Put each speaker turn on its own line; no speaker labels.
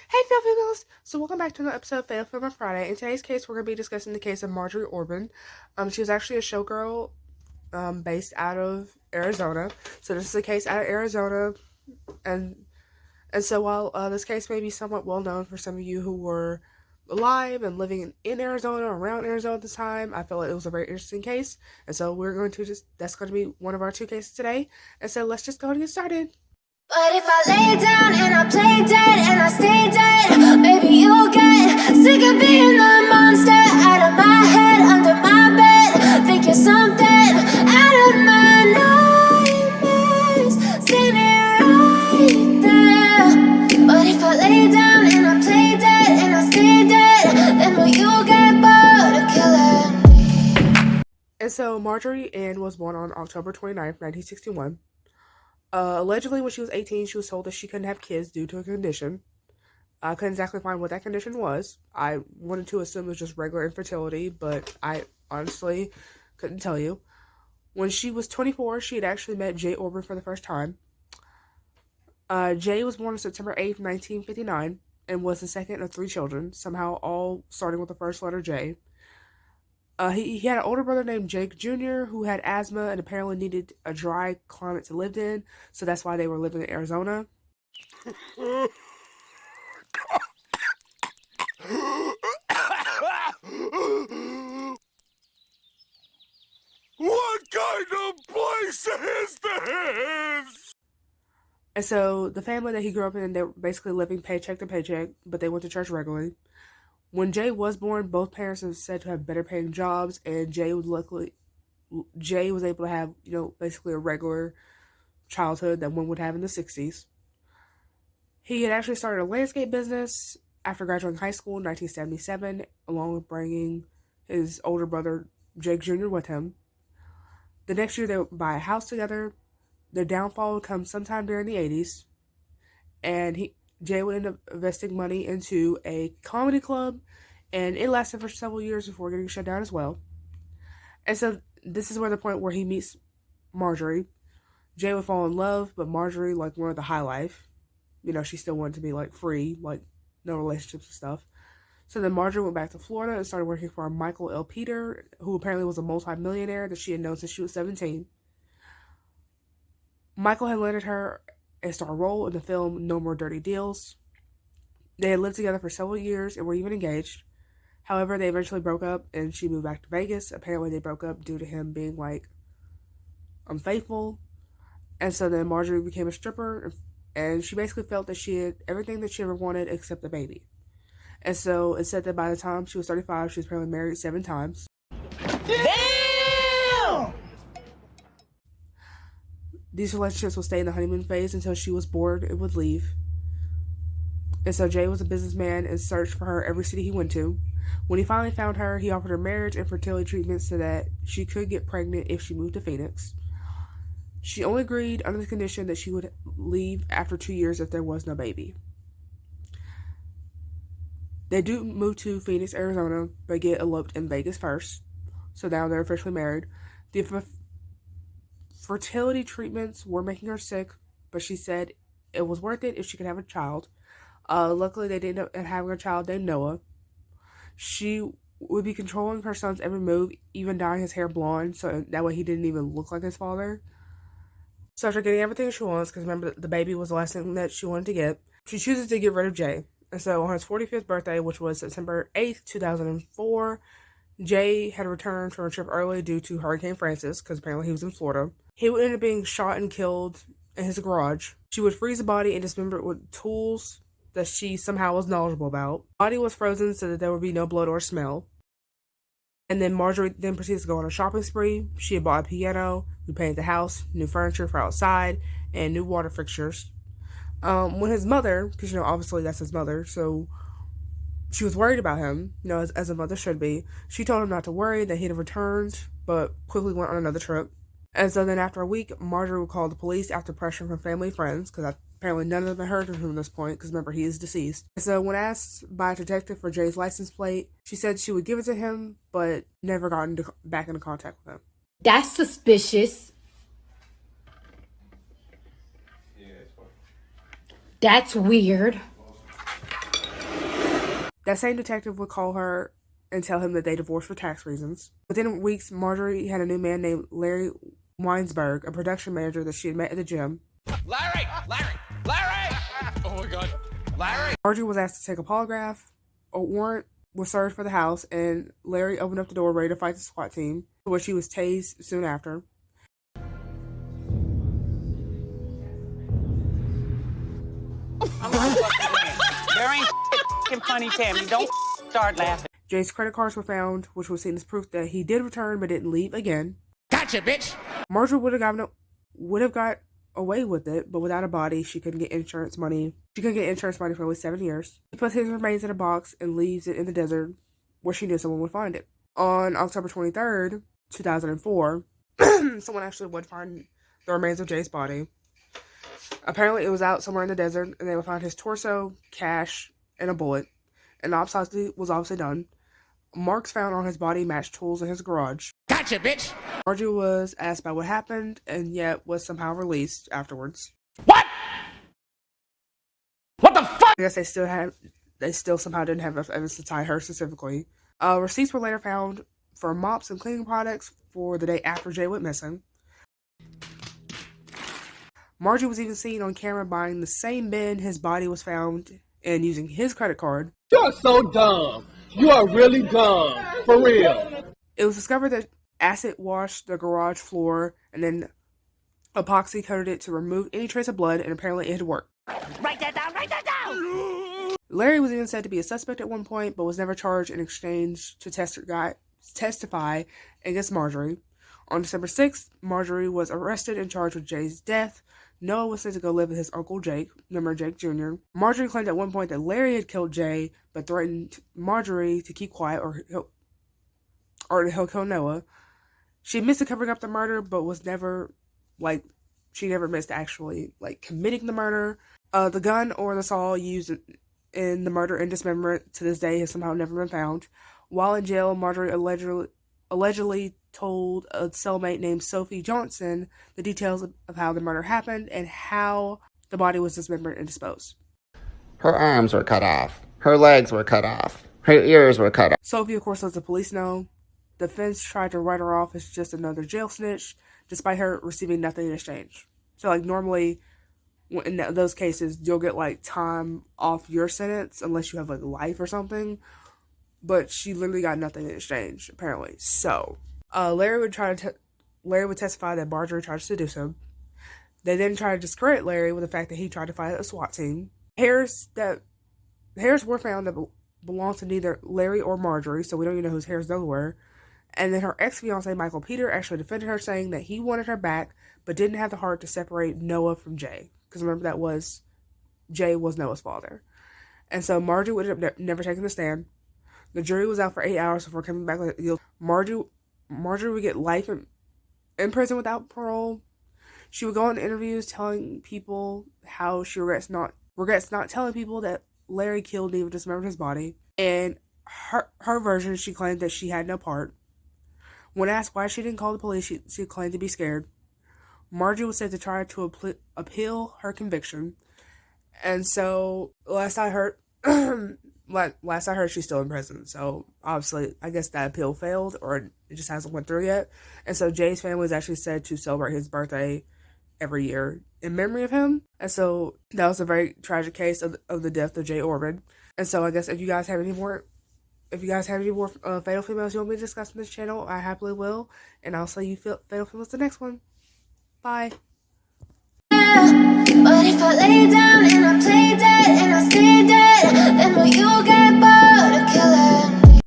Hey, Fail Females! So welcome back to another episode of Fail Film Friday. In today's case, we're going to be discussing the case of Marjorie Orbin. She was actually a showgirl based out of Arizona. So this is a case out of Arizona. And so while this case may be somewhat well known for some of you who were alive and living in Arizona or around Arizona at the time, I feel like it was a very interesting case. And so that's going to be one of our two cases today. And so let's just go and get started.
But if I lay down and I play dead and I stay dead, baby, you'll get sick of being the monster out of my head, under my bed. Think you're something out of my nightmares, standing right there. But if I lay down and I play dead and I stay dead, then will you get bored of killing me?
And so Marjorie Ann was born on October 29th, 1961. Allegedly, when she was 18, she was told that she couldn't have kids due to a condition. I couldn't exactly find what that condition was. I wanted to assume it was just regular infertility, but I honestly couldn't tell you. When she was 24, she had actually met Jay Orbin for the first time. Jay was born on September 8th, 1959, and was the second of three children, somehow all starting with the first letter J. He had an older brother named Jake Jr. who had asthma and apparently needed a dry climate to live in, so that's why they were living in Arizona.
What kind of place is this?
And so the family that he grew up in, they were basically living paycheck to paycheck, but they went to church regularly. When Jay was born, both parents are said to have better paying jobs, and Jay was able to have, basically a regular childhood that one would have in the 60s. He had actually started a landscape business after graduating high school in 1977, along with bringing his older brother, Jake Jr., with him. The next year, they would buy a house together. Their downfall would come sometime during the 80s, and Jay would end up investing money into a comedy club, and it lasted for several years before getting shut down as well. And so this is where the point where he meets Marjorie. Jay would fall in love, but Marjorie wanted the high life. She still wanted to be free, no relationships and stuff. So then Marjorie went back to Florida and started working for Michael L. Peter, who apparently was a multi-millionaire that she had known since she was 17. Michael had landed her a star role in the film No More Dirty Deals. They had lived together for several years and were even engaged. However, they eventually broke up and she moved back to Vegas. Apparently, they broke up due to him being unfaithful. And so then Marjorie became a stripper, and she basically felt that she had everything that she ever wanted except a baby. And so it said that by the time she was 35, she was apparently married 7 times.
Damn!
These relationships would stay in the honeymoon phase until she was bored and would leave. And so Jay was a businessman and searched for her every city he went to. When he finally found her, he offered her marriage and fertility treatments so that she could get pregnant if she moved to Phoenix. She only agreed under the condition that she would leave after 2 years if there was no baby. They do move to Phoenix, Arizona, but get eloped in Vegas first. So now they're officially married. The fertility treatments were making her sick, but she said it was worth it if she could have a child. Luckily, they did end up having a child named Noah. She would be controlling her son's every move, even dyeing his hair blonde, so that way he didn't even look like his father. So after getting everything she wants, because remember, the baby was the last thing that she wanted to get, she chooses to get rid of Jay. And so on his 45th birthday, which was September 8th, 2004, Jay had returned from a trip early due to Hurricane Francis, because apparently he was in Florida. He would end up being shot and killed in his garage. She would freeze the body and dismember it with tools that she somehow was knowledgeable about. The body was frozen so that there would be no blood or smell. And then Marjorie then proceeds to go on a shopping spree. She had bought a piano, repainted the house, new furniture for outside, and new water fixtures. When his mother, because obviously that's his mother, so she was worried about him, as a mother should be. She told him not to worry, that he'd have returned, but quickly went on another trip. And so then after a week, Marjorie would call the police after pressure from family and friends, because apparently none of them had heard from him at this point, because remember, he is deceased. And so when asked by a detective for Jay's license plate, she said she would give it to him, but never got back into contact with him.
That's suspicious. That's weird.
That same detective would call her and tell him that they divorced for tax reasons. Within weeks, Marjorie had a new man named Larry Weinsberg, a production manager that she had met at the gym.
Larry! Oh my god. Larry!
Marjorie was asked to take a polygraph. A warrant was served for the house, and Larry opened up the door ready to fight the SWAT team, where she was tased soon after.
There ain't funny, Tammy. Don't start laughing.
Jay's credit cards were found, which was seen as proof that he did return but didn't leave again.
Gotcha, bitch!
Marjorie would have got away with it, but without a body, she couldn't get insurance money. She couldn't get insurance money for at least 7 years. He puts his remains in a box and leaves it in the desert, where she knew someone would find it. On October 23rd, 2004, someone actually would find the remains of Jay's body. Apparently, it was out somewhere in the desert, and they would find his torso, cash, and a bullet. An autopsy was obviously done. Marks found on his body matched tools in his garage.
Gotcha, bitch!
Marjorie was asked about what happened, and yet was somehow released afterwards.
What? What the fuck?
I guess they still somehow didn't have enough evidence to tie her specifically. Receipts were later found for mops and cleaning products for the day after Jay went missing. Marjorie was even seen on camera buying the same bin his body was found and using his credit card.
You are so dumb. You are really dumb. For real.
It was discovered that acid washed the garage floor and then epoxy coated it to remove any trace of blood, and apparently it had worked.
Write that down. Write that down.
Larry was even said to be a suspect at one point, but was never charged in exchange to testify against Marjorie. On December 6th, Marjorie was arrested and charged with Jay's death. Noah was sent to go live with his uncle Jake, remember Jake Jr. Marjorie claimed at one point that Larry had killed Jay, but threatened Marjorie to keep quiet or he'll kill Noah. She admits to covering up the murder, but was never, she never admits to actually, committing the murder. The gun or the saw used in the murder and dismemberment to this day has somehow never been found. While in jail, Marjorie allegedly told a cellmate named Sophie Johnson the details of how the murder happened and how the body was dismembered and disposed.
Her arms were cut off. Her legs were cut off. Her ears were cut off.
Sophie, of course, lets the police know. The defense tried to write her off as just another jail snitch, despite her receiving nothing in exchange. So, normally, in those cases, you'll get, time off your sentence, unless you have, life or something. But she literally got nothing in exchange, apparently. So, Larry would testify that Marjorie tried to seduce him. They then tried to discredit Larry with the fact that he tried to fight a SWAT team. Hairs were found that belonged to neither Larry or Marjorie, so we don't even know whose hairs those were. And then her ex-fiancé, Michael Peter, actually defended her, saying that he wanted her back, but didn't have the heart to separate Noah from Jay. Because remember, Jay was Noah's father. And so Marjorie would have never taken the stand. The jury was out for 8 hours before coming back with a deal. Marjorie would get life in prison without parole. She would go on interviews telling people how she regrets not telling people that Larry killed and even dismembered his body. And her version, she claimed that she had no part. When asked why she didn't call the police, she claimed to be scared. Marjorie was said to try to appeal her conviction. And so, last I heard, she's still in prison. So, obviously, I guess that appeal failed, or it just hasn't went through yet. And so, Jay's family is actually said to celebrate his birthday every year in memory of him. And so, that was a very tragic case of the death of Jay Orbin. And so, I guess if you guys have any more fatal females you want me to discuss on this channel, I happily will. And I'll see you fatal females the next one. Bye.
But if I lay down and I play